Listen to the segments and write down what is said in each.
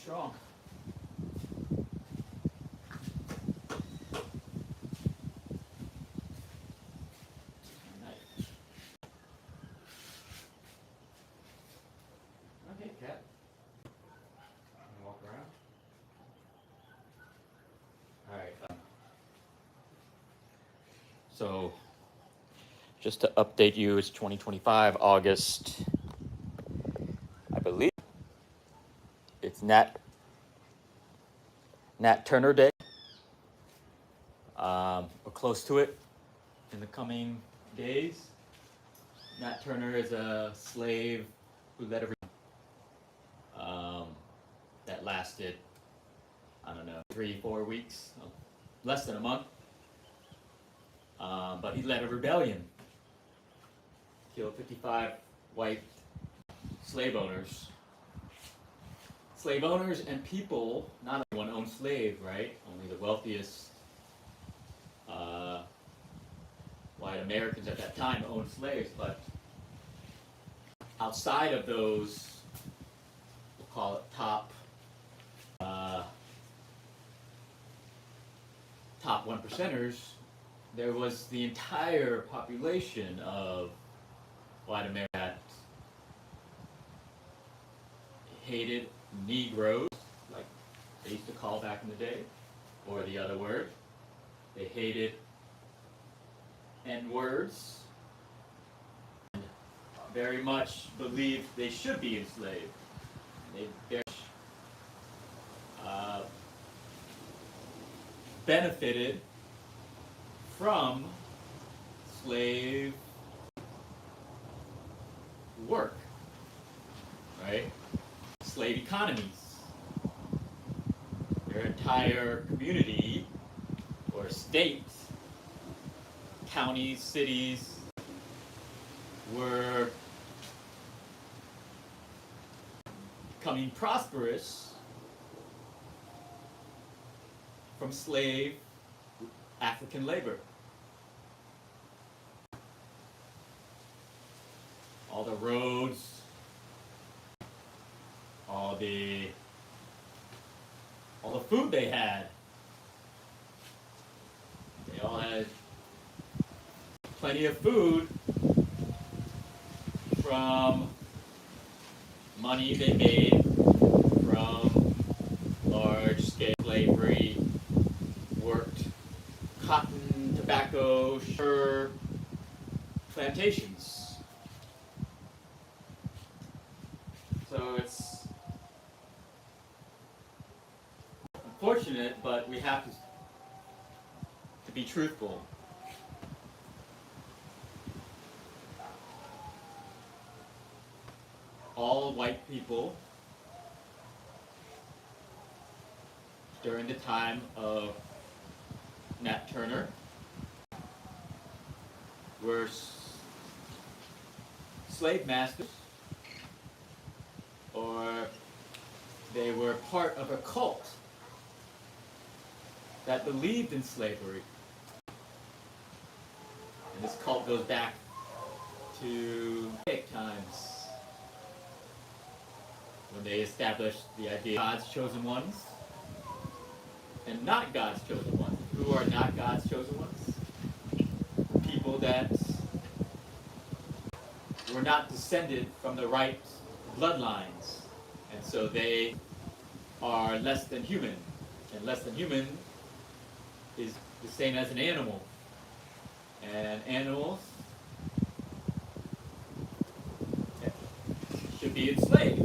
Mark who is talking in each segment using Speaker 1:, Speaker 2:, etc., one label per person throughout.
Speaker 1: strong. Nice. Okay, cat. Walk around. All right. So, just to update you, it's 2025 August. I believe it's Nat Turner Day. We're close to it in the coming days. Nat Turner is a slave who led a that lasted, I don't know, 3-4 weeks, less than a month. But he led a rebellion, killed 55 white slave owners. Slave owners and people, not everyone owned slave, right? Only the wealthiest white Americans at that time owned slaves, but outside of those, we'll call it top 1%ers, there was the entire population of white America that hated Negroes, like they used to call back in the day, or the other word. They hated N-words, and very much believed they should be enslaved. They very much benefited from slave work, right? Slave economies. Their entire community or state, counties, cities were becoming prosperous from slave African labor. All the roads, all the food they had. They all had plenty of food from money they made from large-scale slavery, worked cotton, tobacco, sugar plantations. So it's unfortunate, but we have to be truthful. All white people during the time of Nat Turner were slave masters, or they were part of a cult that believed in slavery. And this cult goes back to times, when they established the idea of God's chosen ones and not God's chosen ones. Who are not God's chosen ones? People that were not descended from the right bloodlines, and so they are less than human. And less than human is the same as an animal. And animals should be enslaved,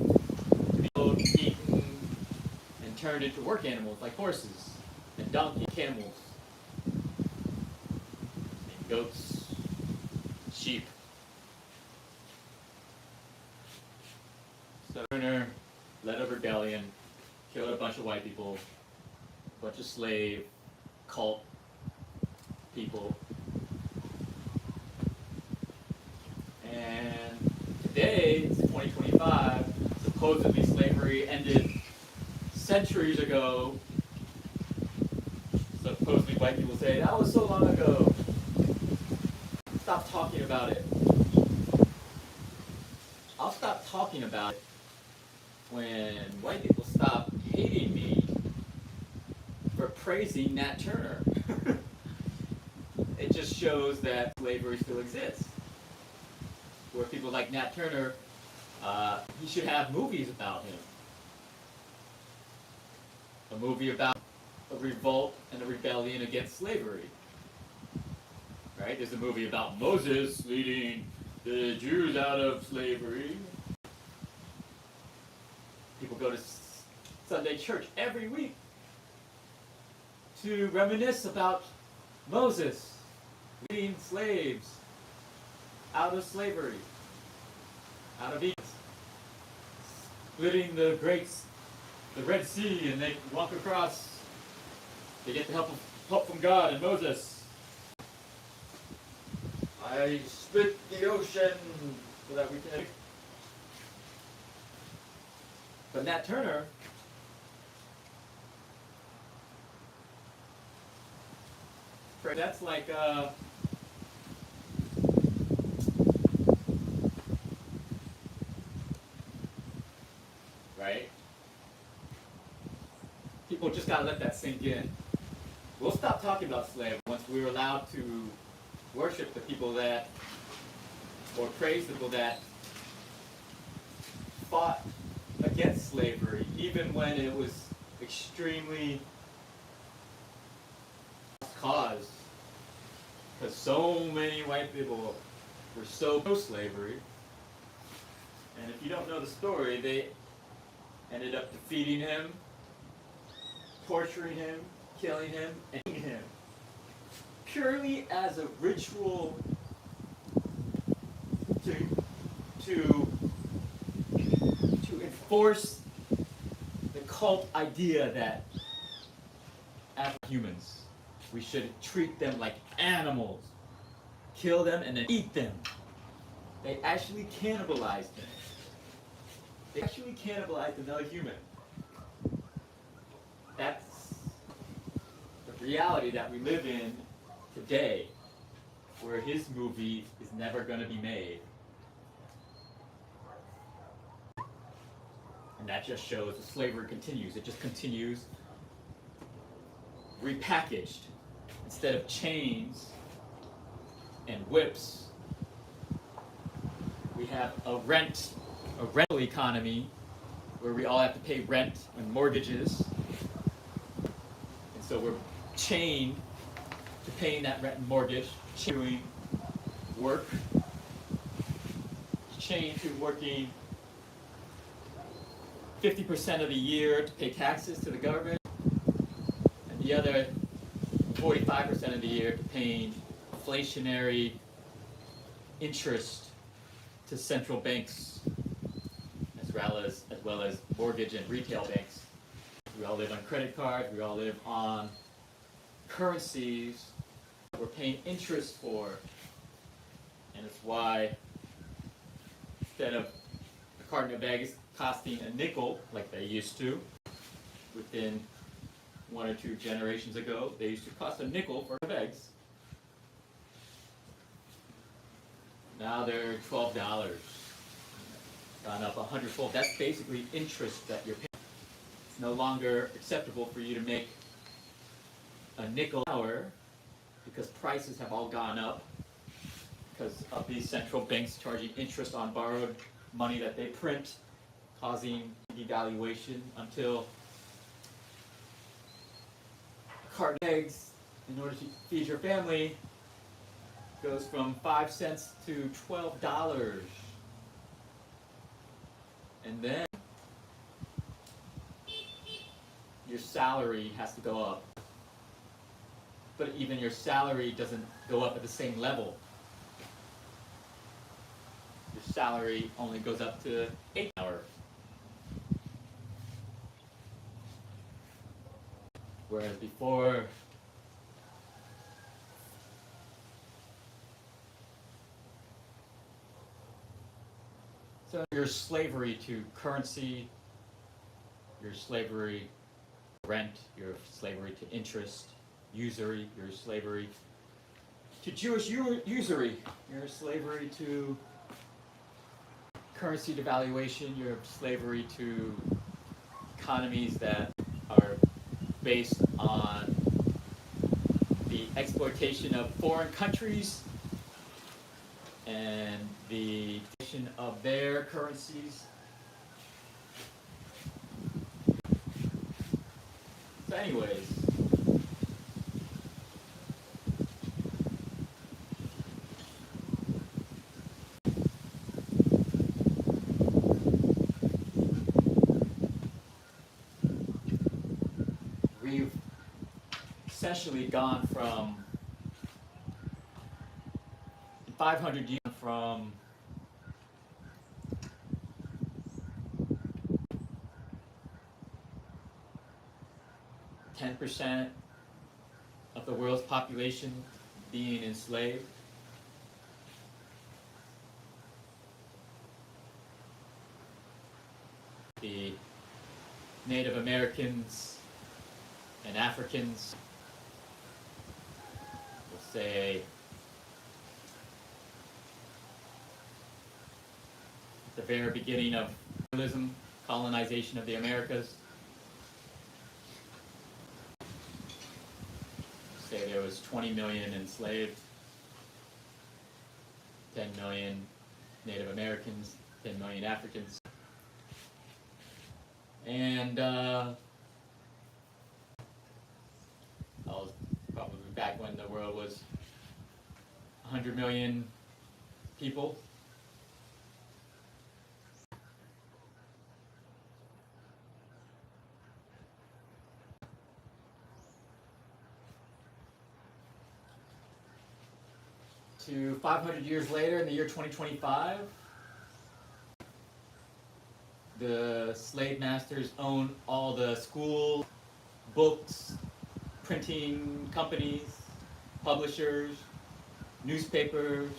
Speaker 1: eaten, and turned into work animals like horses and donkey camels, and goats, sheep. So Turner led a rebellion, killed a bunch of white people, a bunch of slave cult people. And today, it's 2025, supposedly slavery ended centuries ago. Supposedly white people say, that was so long ago. Stop talking about it. I'll stop talking about it when white people stop hating praising Nat Turner. It just shows that slavery still exists. Where people like Nat Turner, he should have movies about him. A movie about a revolt and a rebellion against slavery. Right? There's a movie about Moses leading the Jews out of slavery. People go to Sunday church every week to reminisce about Moses leading slaves out of slavery, out of Egypt, splitting the Red Sea, and they walk across. They get the help from God and Moses. I split the ocean so that we can. But Nat Turner, that's like right? People just gotta let that sink in. We'll stop talking about slavery once we're allowed to worship the people that, or praise the people that fought against slavery, even when it was extremely cause. Because so many white people were so pro-slavery, and if you don't know the story, they ended up defeating him, torturing him, killing him, and eating him. Purely as a ritual to enforce the cult idea that as humans, we should treat them like animals, kill them and then eat them. They actually cannibalized them. They actually cannibalized another human. That's the reality that we live in today, where his movie is never going to be made. And that just shows the slavery continues. It just continues repackaged. Instead of chains and whips, we have a rental economy where we all have to pay rent and mortgages. And so we're chained to paying that rent and mortgage, doing work, chained to working 50% of the year to pay taxes to the government, and the other 45% of the year to paying inflationary interest to central banks, as well as mortgage and retail banks. We all live on credit cards. We all live on currencies that we're paying interest for, and it's why instead of a carton of eggs costing a nickel like they used to, within 1 or 2 generations ago, they used to cost a nickel for eggs. Now they're $12. Gone up 100-fold. That's basically interest that you're paying. It's no longer acceptable for you to make a nickel an hour because prices have all gone up because of these central banks charging interest on borrowed money that they print, causing devaluation until a carton of eggs, in order to feed your family, goes from 5 cents to $12. And then your salary has to go up. But even your salary doesn't go up at the same level. Your salary only goes up to $8 an hour. Whereas before, so your slavery to currency, your slavery to rent, your slavery to interest, usury, your slavery to Jewish usury, your slavery to currency devaluation, your slavery to economies that are based on the exploitation of foreign countries and the creation of their currencies. So anyways, we've essentially gone from 500 years from %10 of the world's population being enslaved. The Native Americans and Africans, we'll say, at the very beginning of colonization of the Americas, say there was 20 million enslaved, 10 million Native Americans, 10 million Africans. And I was probably back when the world was 100 million people. To 500 years later, in the year 2025, the slave masters own all the schools, books, printing companies, publishers, newspapers,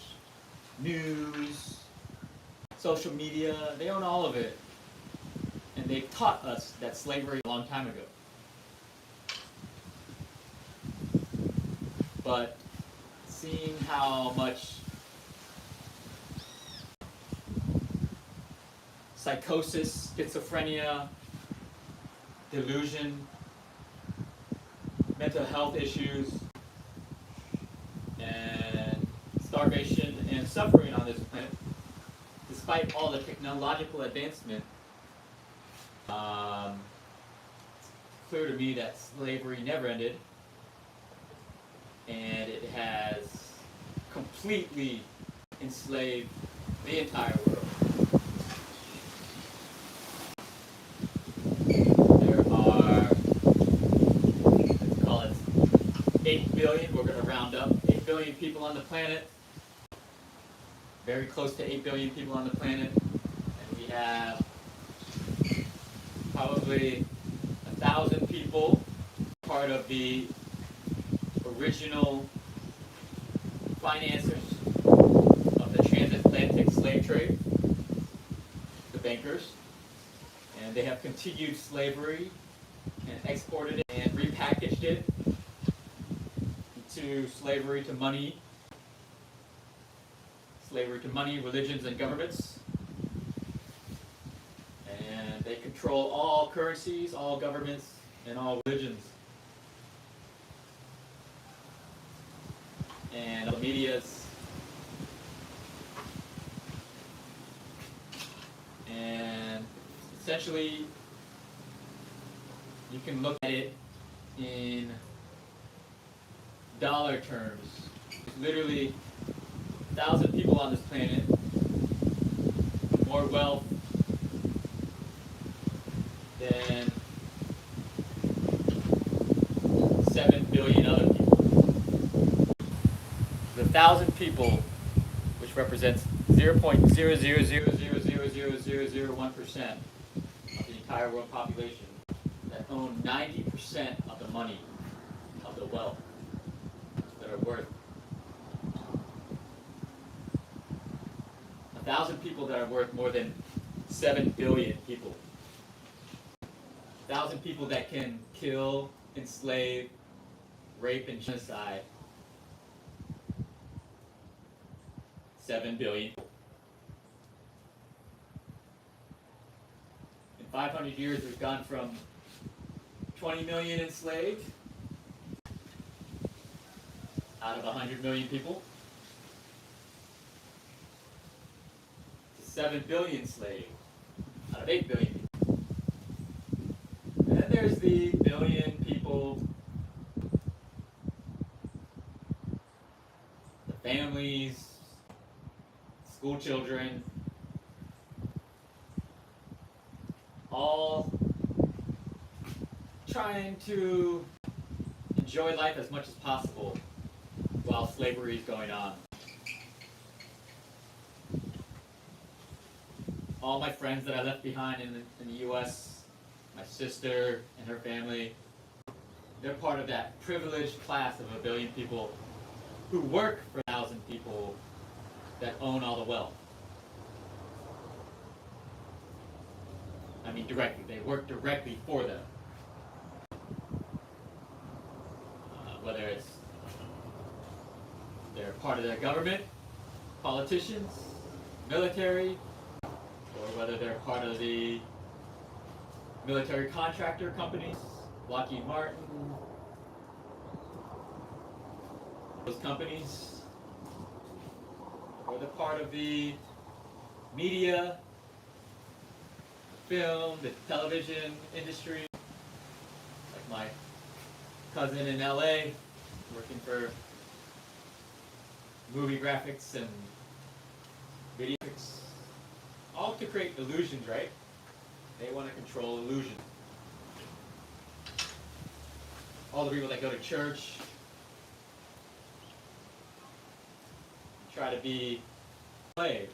Speaker 1: news, social media. They own all of it. And they taught us that slavery a long time ago. But seeing how much psychosis, schizophrenia, delusion, mental health issues, and starvation and suffering on this planet, despite all the technological advancement, it's clear to me that slavery never ended, and it has completely enslaved the entire world. There are, let's call it 8 billion, we're going to round up, 8 billion people on the planet, very close to 8 billion people on the planet, and we have probably 1,000 people part of the original financiers of the transatlantic slave trade, the bankers, and they have continued slavery and exported it and repackaged it into slavery to money, religions, and governments. And they control all currencies, all governments, and all religions. And the medias, and essentially you can look at it in dollar terms. There's literally 1,000 people on this planet, more wealth than 7 billion other people. 1,000 people, which represents 0.000000001% of the entire world population, that own 90% of the money, of the wealth that are worth. 1,000 people that are worth more than 7 billion people. 1,000 people that can kill, enslave, rape, and genocide 7 billion. In 500 years, we've gone from 20 million enslaved out of 100 million people to 7 billion slaves out of 8 billion people. And then there's the billion people, the families, school children, all trying to enjoy life as much as possible while slavery is going on. All my friends that I left behind in the US, my sister and her family, they're part of that privileged class of 1 billion people who work for 1,000 people that own all the wealth. I mean directly, they work directly for them. Whether it's they're part of their government, politicians, military, or whether they're part of the military contractor companies, Lockheed Martin, those companies, or they're part of the media, film, the television industry, like my cousin in LA, working for movie graphics and video graphics, all to create illusions, right? They want to control illusion. All the people that go to church try to be slave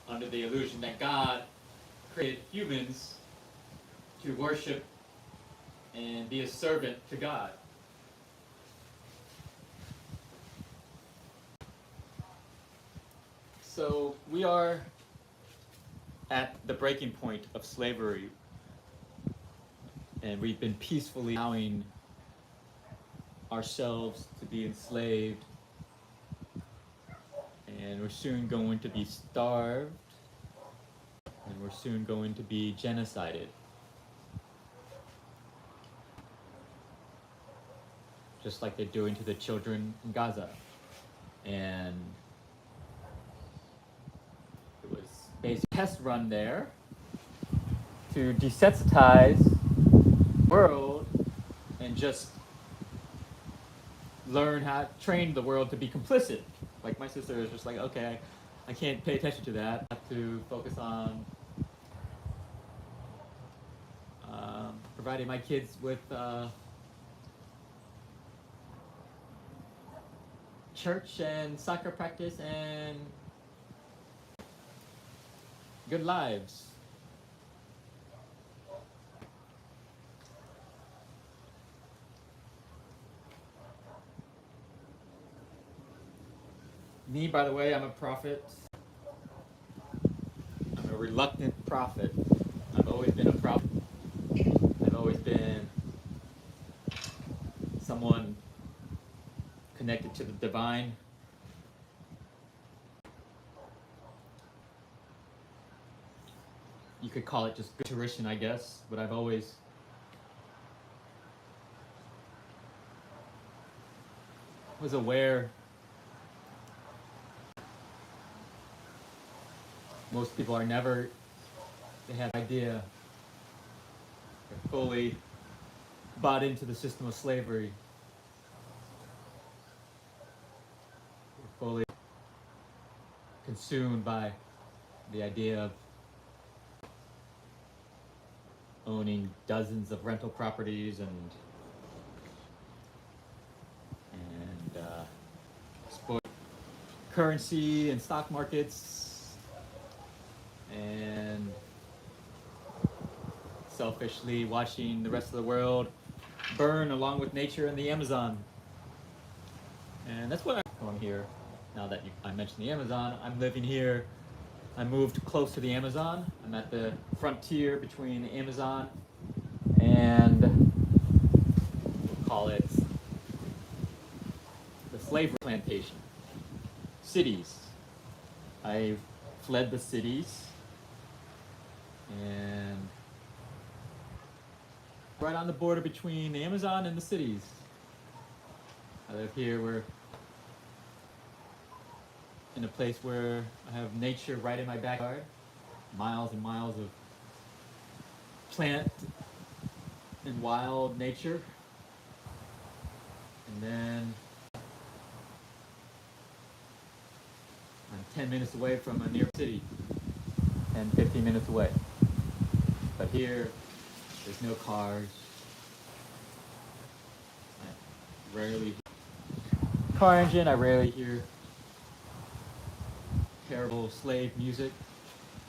Speaker 1: under the illusion that God created humans to worship and be a servant to God. So we are at the breaking point of slavery, and we've been peacefully allowing ourselves to be enslaved, and we're soon going to be starved, and we're soon going to be genocided. Just like they're doing to the children in Gaza. And it was basically a test run there to desensitize the world and just learn how to train the world to be complicit. Like my sister is just like, okay, I can't pay attention to that. I have to focus on providing my kids with church and soccer practice and good lives. Me, by the way, I'm a prophet. I'm a reluctant prophet. I've always been a prophet. I've always been someone connected to the divine. You could call it just good tuition, I guess, but I've always was aware most people are never, they have an idea, they're fully bought into the system of slavery. They're fully consumed by the idea of owning dozens of rental properties and sport currency and stock markets, and selfishly watching the rest of the world burn along with nature and the Amazon. And that's what I'm going here. Now that I mentioned the Amazon, I'm living here. I moved close to the Amazon. I'm at the frontier between the Amazon and, we'll call it, the slavery plantation. Cities. I fled the cities and right on the border between the Amazon and the cities. I live here. We're in a place where I have nature right in my backyard. Miles and miles of plant and wild nature. And then I'm 10 minutes away from a near city. 10, 15 minutes away. But here, there's no cars. I rarely hear car engine. I rarely hear terrible slave music.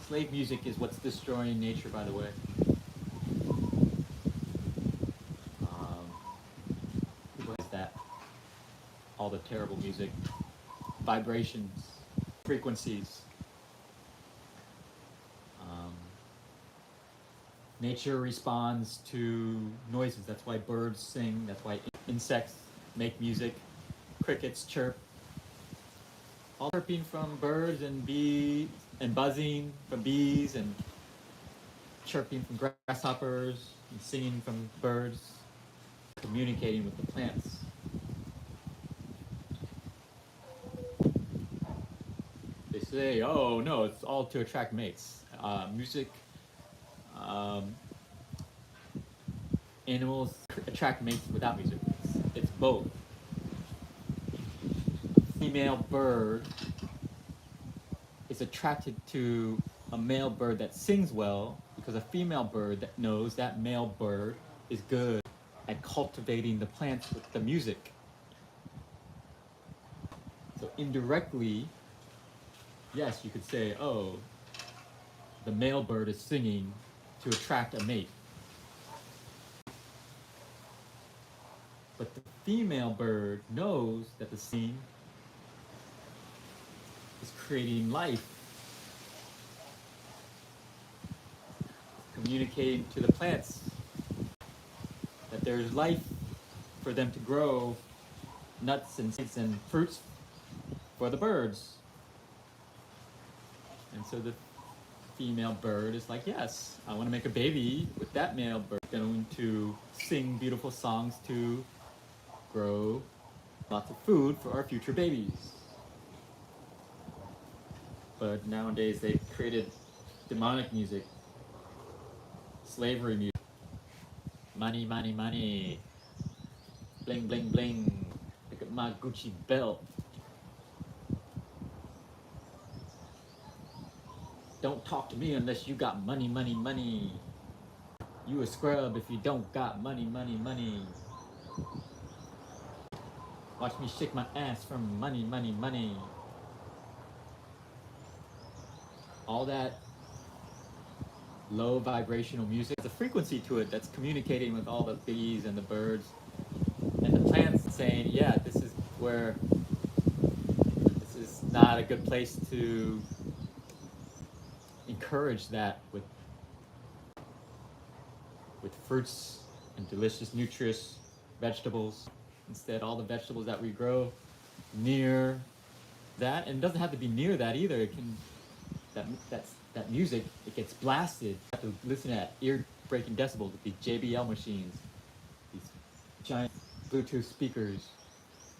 Speaker 1: Slave music is what's destroying nature, by the way. What is that? All the terrible music, vibrations, frequencies. Nature responds to noises. That's why birds sing. That's why insects make music. Crickets chirp. All chirping from birds and bees, and buzzing from bees, and chirping from grasshoppers, and singing from birds, communicating with the plants. They say, oh no, it's all to attract mates. Music, animals attract mates without music. It's both. A female bird is attracted to a male bird that sings well because a female bird that knows that male bird is good at cultivating the plants with the music. So indirectly, yes, you could say, oh, the male bird is singing to attract a mate. But the female bird knows that the singing is creating life, communicating to the plants that there's life for them to grow nuts and seeds and fruits for the birds. And so the female bird is like, yes, I want to make a baby with that male bird. Going to sing beautiful songs to grow lots of food for our future babies. But nowadays they've created demonic music, slavery music, money, money, money, bling, bling, bling, look at my Gucci belt. Don't talk to me unless you got money, money, money. You a scrub if you don't got money, money, money. Watch me shake my ass from money, money, money. All that low vibrational music, there's a frequency to it that's communicating with all the bees and the birds and the plants, saying, yeah, this is not a good place to encourage that with fruits and delicious, nutritious vegetables. Instead, all the vegetables that we grow near that, and it doesn't have to be near that either. It can that music, it gets blasted. You have to listen to that ear-breaking decibels with these JBL machines, these giant Bluetooth speakers.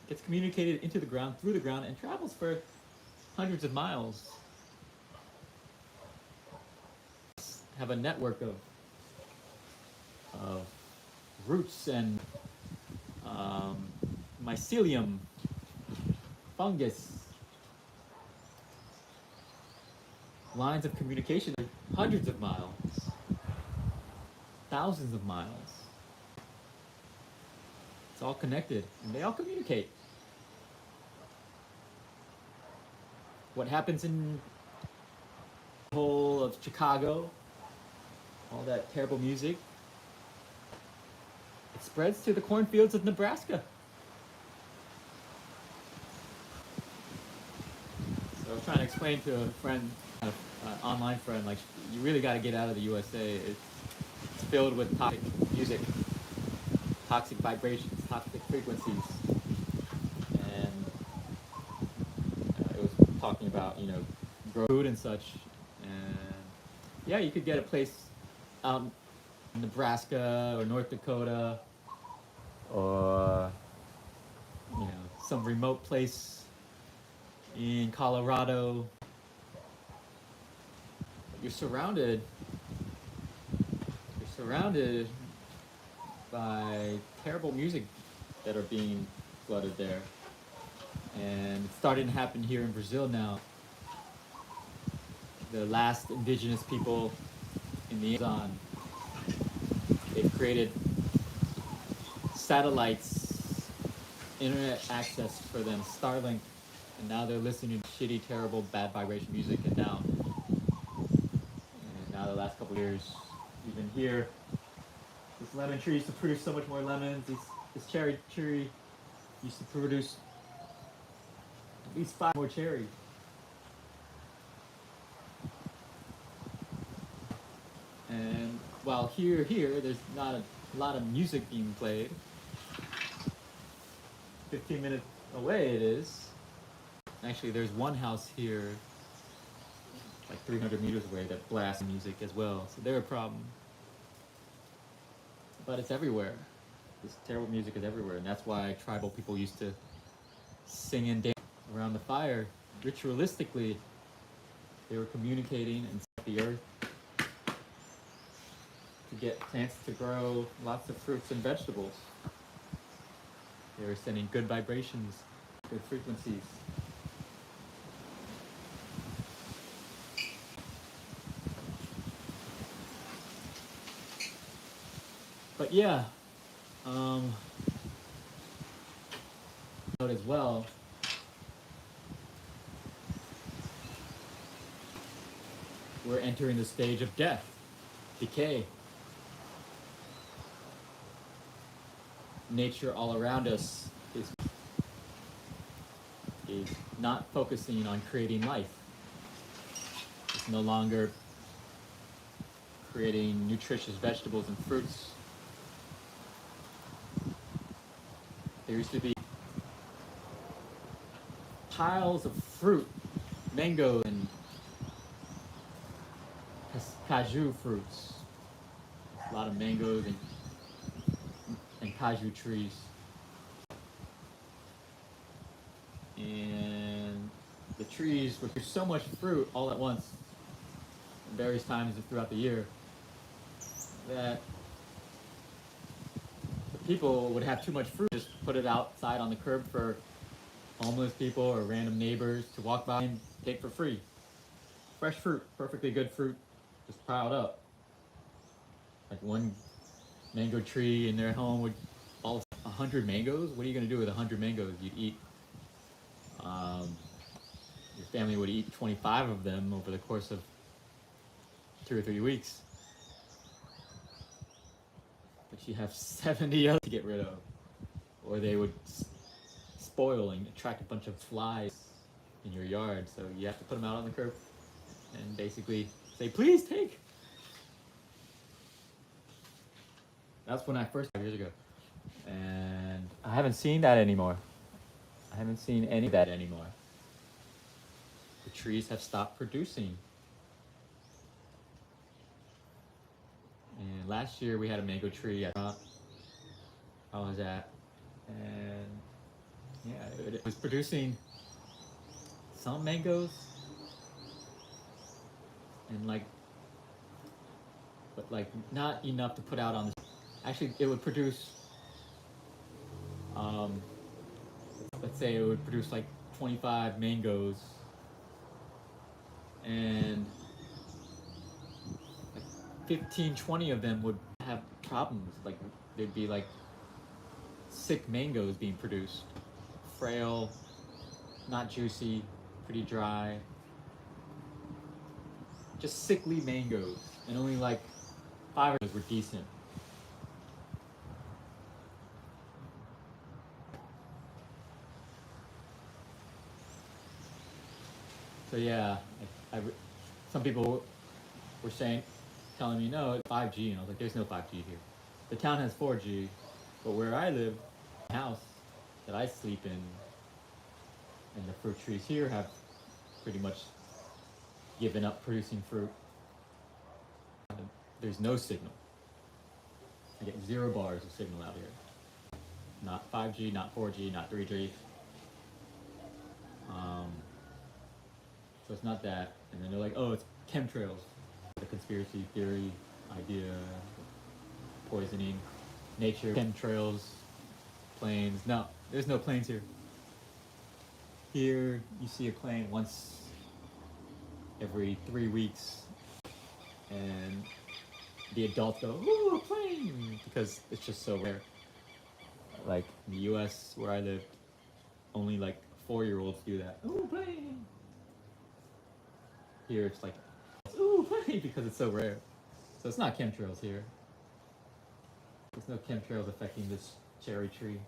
Speaker 1: It gets communicated into the ground, through the ground, and travels for hundreds of miles. Have a network of roots and mycelium, fungus, lines of communication are hundreds of miles, thousands of miles. It's all connected, and they all communicate. What happens in the whole of Chicago, all that terrible music, it spreads to the cornfields of Nebraska. So I was trying to explain to a friend, an online friend, like, you really got to get out of the USA. It's filled with toxic music, toxic vibrations, toxic frequencies. And it was talking about, grow food and such. And yeah, you could get a place out in Nebraska or North Dakota or some remote place in Colorado. You're surrounded. You're surrounded by terrible music that are being flooded there, and it's starting to happen here in Brazil now. The last indigenous people in the Amazon, they've created satellites, internet access for them, Starlink, and now they're listening to shitty, terrible, bad vibration music. And now the last couple of years, even here, this lemon tree used to produce so much more lemons. This cherry tree used to produce at least 5 more cherries. And while here, there's not a lot of music being played. 15 minutes away it is. Actually, there's one house here, like 300 meters away, that blasts music as well. So they're a problem. But it's everywhere. This terrible music is everywhere. And that's why tribal people used to sing and dance around the fire. Ritualistically, they were communicating and set the earth to get plants to grow lots of fruits and vegetables. They were sending good vibrations, good frequencies. But yeah, note as well, we're entering the stage of death, decay. Nature all around us is not focusing on creating life. It's no longer creating nutritious vegetables and fruits. There used to be piles of fruit, mango and cashew fruits. A lot of mangoes and cashew trees. And the trees would produce so much fruit all at once at various times throughout the year that the people would have too much fruit, just put it outside on the curb for homeless people or random neighbors to walk by and take for free. Fresh fruit, perfectly good fruit, just piled up. Like one mango tree in their home would all 100 mangoes. What are you going to do with 100 mangoes? You'd eat. Your family would eat 25 of them over the course of 2 or 3 weeks. But you have 70 others to get rid of, or they would spoil and attract a bunch of flies in your yard. So you have to put them out on the curb and basically say, please take. That's when I first, 5 years ago. And I haven't seen that anymore. I haven't seen any of that anymore. The trees have stopped producing. And last year we had a mango tree. I was at, and yeah, it was producing some mangoes, and but not enough to put out on the. Actually, it would produce. Let's say it would produce like 25 mangoes, and like 15, 20 of them would have problems. Like there'd be like sick mangoes being produced, frail, not juicy, pretty dry, just sickly mangoes, and only like 5 of those were decent. So yeah, some people were telling me, no, it's 5G, and I was like, there's no 5G here. The town has 4G, but where I live, the house that I sleep in, and the fruit trees here have pretty much given up producing fruit. There's no signal. I get 0 bars of signal out here. not 5G, not 4G, not 3G. So it's not that. And then they're like, oh, it's chemtrails. The conspiracy theory idea, poisoning, nature, chemtrails, planes. No, there's no planes here. Here, you see a plane once every 3 weeks, and the adults go, ooh, a plane, because it's just so rare. Like in the US where I lived, only like 4-year-olds do that. Ooh, plane! Here it's like, ooh, plane, because it's so rare. So it's not chemtrails here. There's no chemtrails affecting this cherry tree.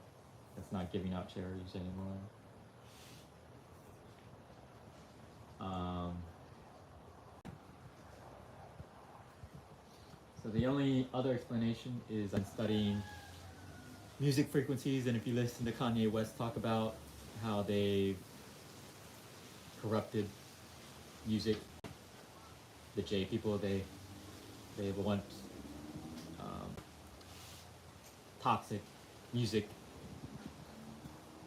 Speaker 1: It's not giving out cherries anymore. So the only other explanation is I'm studying music frequencies, and if you listen to Kanye West talk about how they corrupted music, the J people, they want toxic music,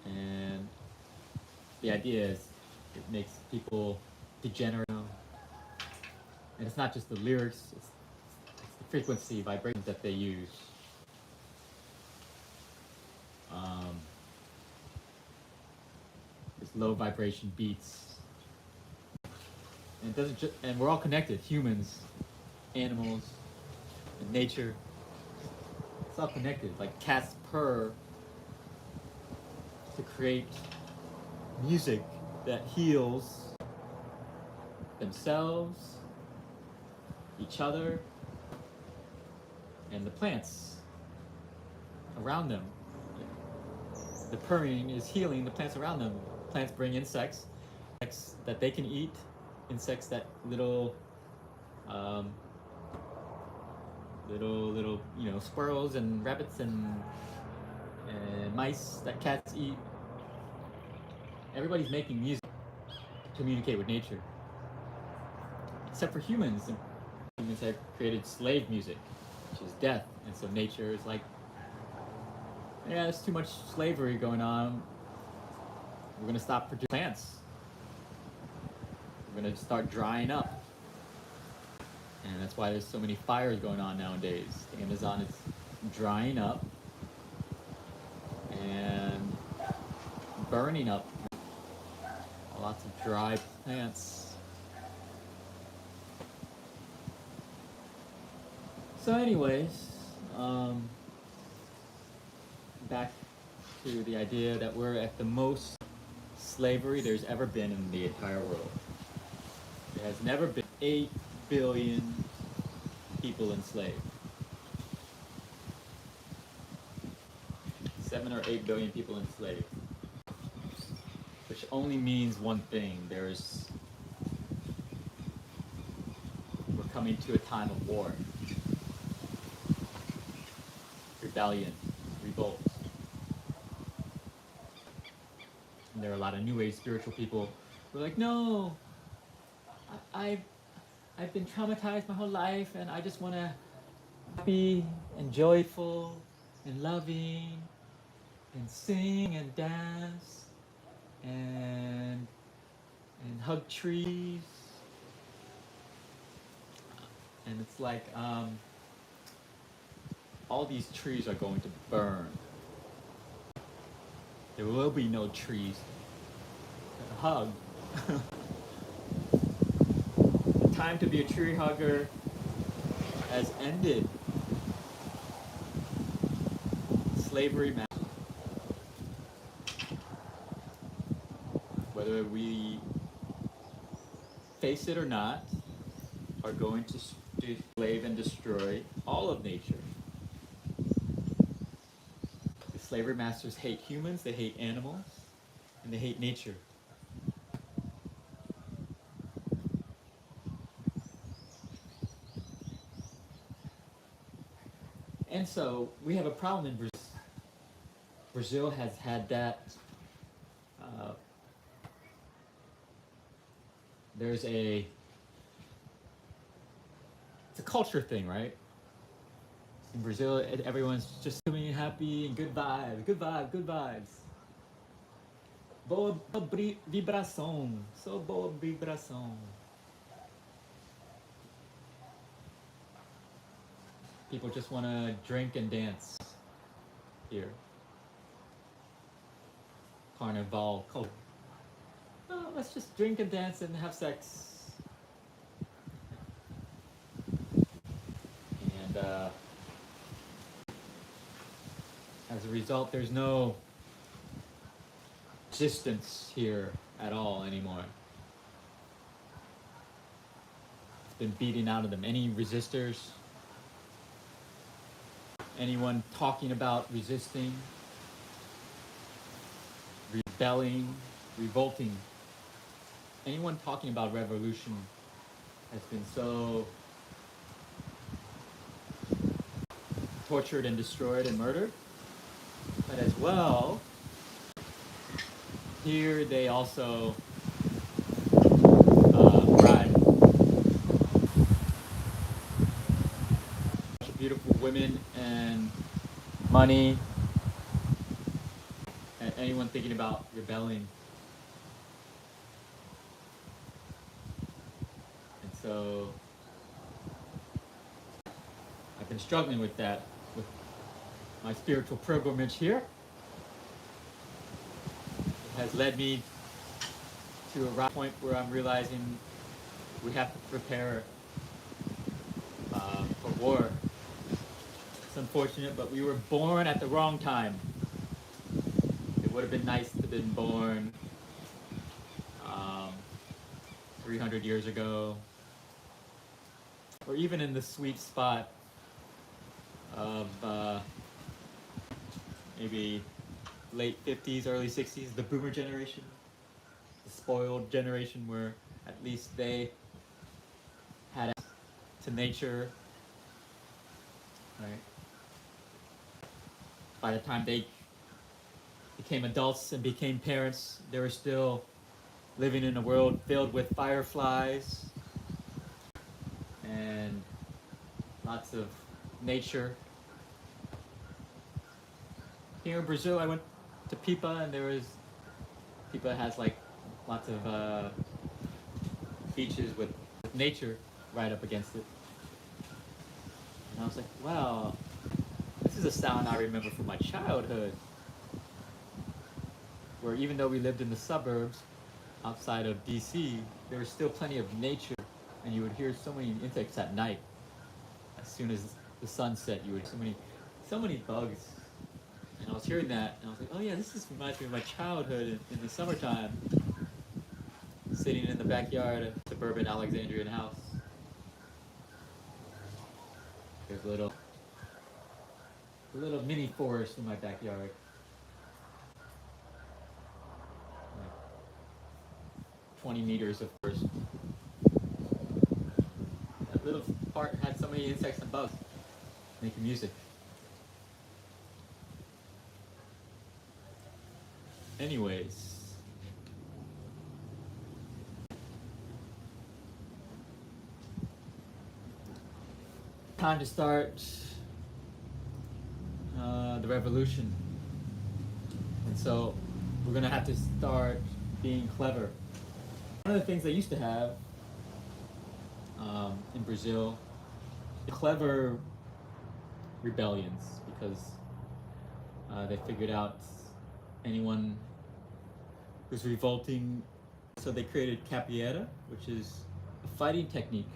Speaker 1: and the idea is it makes people degenerate. And it's not just the lyrics, it's the frequency, vibrations that they use. It's low vibration beats. And it doesn't and we're all connected, humans, animals, and nature. It's all connected. Like cats purr to create music that heals themselves, each other, and the plants around them. The purring is healing the plants around them. Plants bring insects that they can eat, insects that little squirrels and rabbits and mice that cats eat. Everybody's making music to communicate with nature, except for humans. Humans have created slave music, which is death, and so nature is like, yeah, there's too much slavery going on. We're gonna stop producing plants. We're gonna start drying up. And that's why there's so many fires going on nowadays. The Amazon is drying up and burning up. Lots of dry plants. So anyways, back to the idea that we're at the most slavery there's ever been in the entire world. There has never been 8 billion people enslaved. 7 or 8 billion people enslaved. Which only means one thing. We're coming to a time of war. Rebellion, revolt. And there are a lot of New Age spiritual people who are like, no, I've been traumatized my whole life, and I just want to be happy and joyful and loving and sing and dance and hug trees. And it's like all these trees are going to burn. There will be no trees to hug. The time to be a tree hugger has ended. Slavery matters. Whether we face it or not, are going to slave and destroy all of nature. The slavery masters hate humans, they hate animals, and they hate nature. And so we have a problem in Brazil. Brazil has had that. It's a culture thing, right? In Brazil, everyone's just feeling happy and good vibes, good vibes, good vibes. Boa vibração, so boa vibração. People just want to drink and dance here. Carnival culture. Oh, let's just drink and dance and have sex. And as a result, there's no resistance here at all anymore. It's been beating out of them. Any resistors? Anyone talking about resisting? Rebelling? Revolting? Anyone talking about revolution has been so tortured and destroyed and murdered. But as well, here they also ride. Beautiful women and money. And anyone thinking about rebelling. And so I've been struggling with that, with my spiritual pilgrimage here. It has led me to a point where I'm realizing we have to prepare for war. It's unfortunate, but we were born at the wrong time. It would have been nice to have been born 300 years ago, or even in the sweet spot of maybe late 50s, early 60s, the boomer generation, the spoiled generation where at least they had access to nature, right? By the time they became adults and became parents, they were still living in a world filled with fireflies and lots of nature. Here in Brazil, I went to Pipa, and Pipa has like lots of beaches with nature right up against it. And I was like, wow, this is a sound I remember from my childhood, where even though we lived in the suburbs outside of DC, there was still plenty of nature, and you would hear so many insects at night. As soon as the sun set, you would so many bugs. And I was hearing that, and I was like, oh yeah, this reminds me of my childhood in the summertime, sitting in the backyard of a suburban Alexandrian house. There's a little mini forest in my backyard. 20 meters of forest. That little part had so many insects and bugs making music. Anyways, time to start the revolution. And so we're gonna have to start being clever. One of the things they used to have in Brazil, clever rebellions, because they figured out anyone who's revolting, so they created capoeira, which is a fighting technique,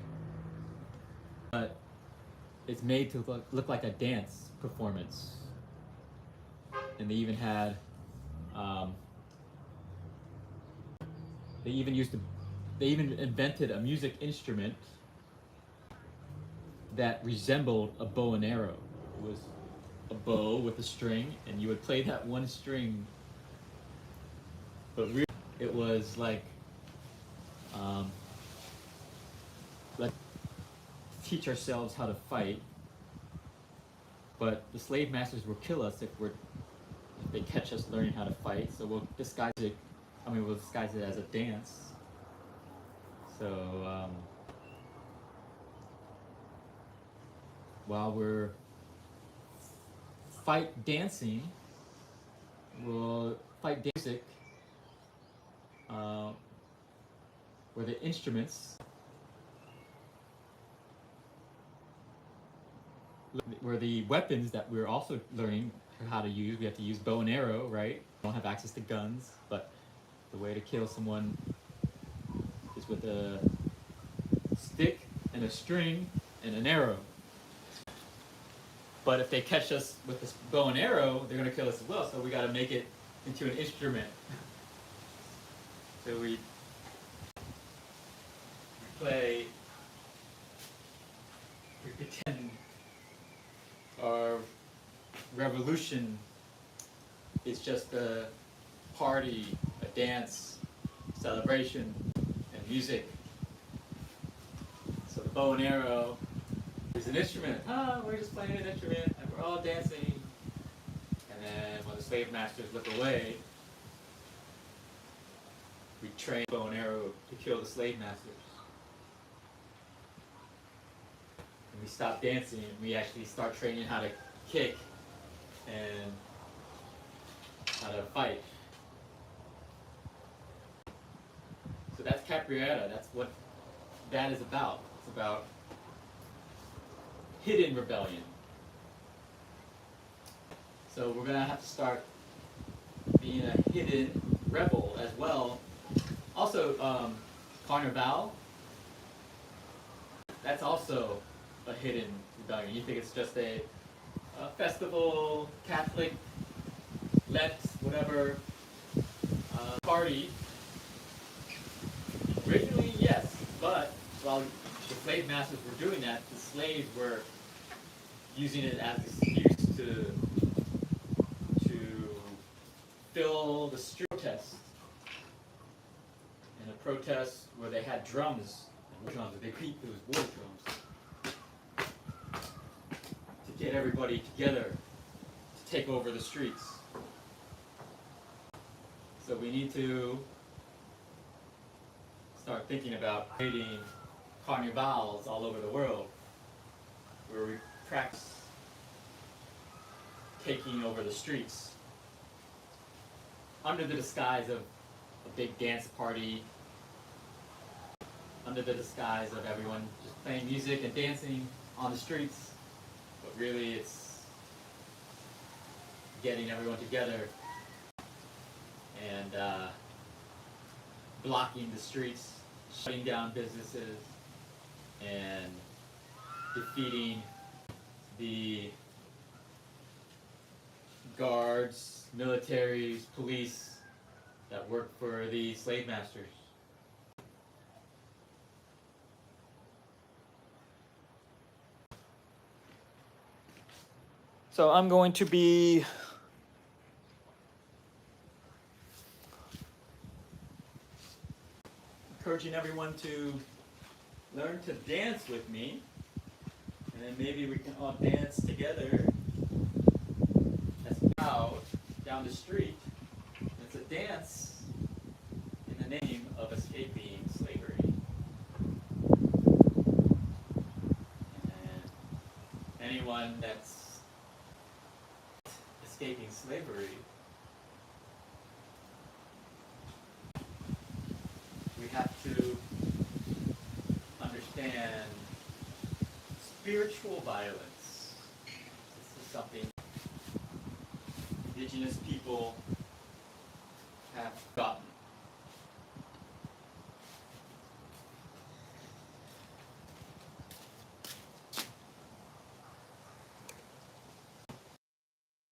Speaker 1: but it's made to look like a dance performance. And they even had they even invented a music instrument that resembled a bow and arrow. It was a bow with a string, and you would play that one string, but really it was like let's teach ourselves how to fight, but the slave masters will kill us if they catch us learning how to fight, so we'll disguise it as a dance. So while we're fight dancing, we'll fight music, where the instruments, where the weapons that we're also learning how to use. We have to use bow and arrow, right? We don't have access to guns, but the way to kill someone is with a stick and a string and an arrow. But if they catch us with this bow and arrow, they're going to kill us as well. So we got to make it into an instrument. So we play, we pretend our revolution is just a party, a dance, celebration, and music. So the bow and arrow is an instrument. We're just playing an instrument and we're all dancing. And then when the slave masters look away, we train bow and arrow to kill the slave masters. And we stop dancing and we actually start training how to kick and how to fight. So that's Capoeira. That's what that is about. It's about hidden rebellion. So we're going to have to start being a hidden rebel as well. Also, Carnival, that's also a hidden rebellion. You think it's just a festival, Catholic, Lent, whatever, party. Originally, yes, but while the slave masters were doing that, the slaves were using it as an excuse to fill the street protest. And a protest where they had drums, and drums, they beat those war drums to get everybody together to take over the streets. So we need to start thinking about creating carnivals all over the world where we practice taking over the streets under the disguise of a big dance party, under the disguise of everyone just playing music and dancing on the streets, but really it's getting everyone together and blocking the streets, shutting down businesses, and defeating the guards, militaries, police that work for the slave masters. So I'm going to be encouraging everyone to learn to dance with me, and then maybe we can all dance together as a crowd down the street. It's a dance in the name of escaping slavery. And anyone that's escaping slavery, we have to understand spiritual violence. This is something indigenous people have forgotten.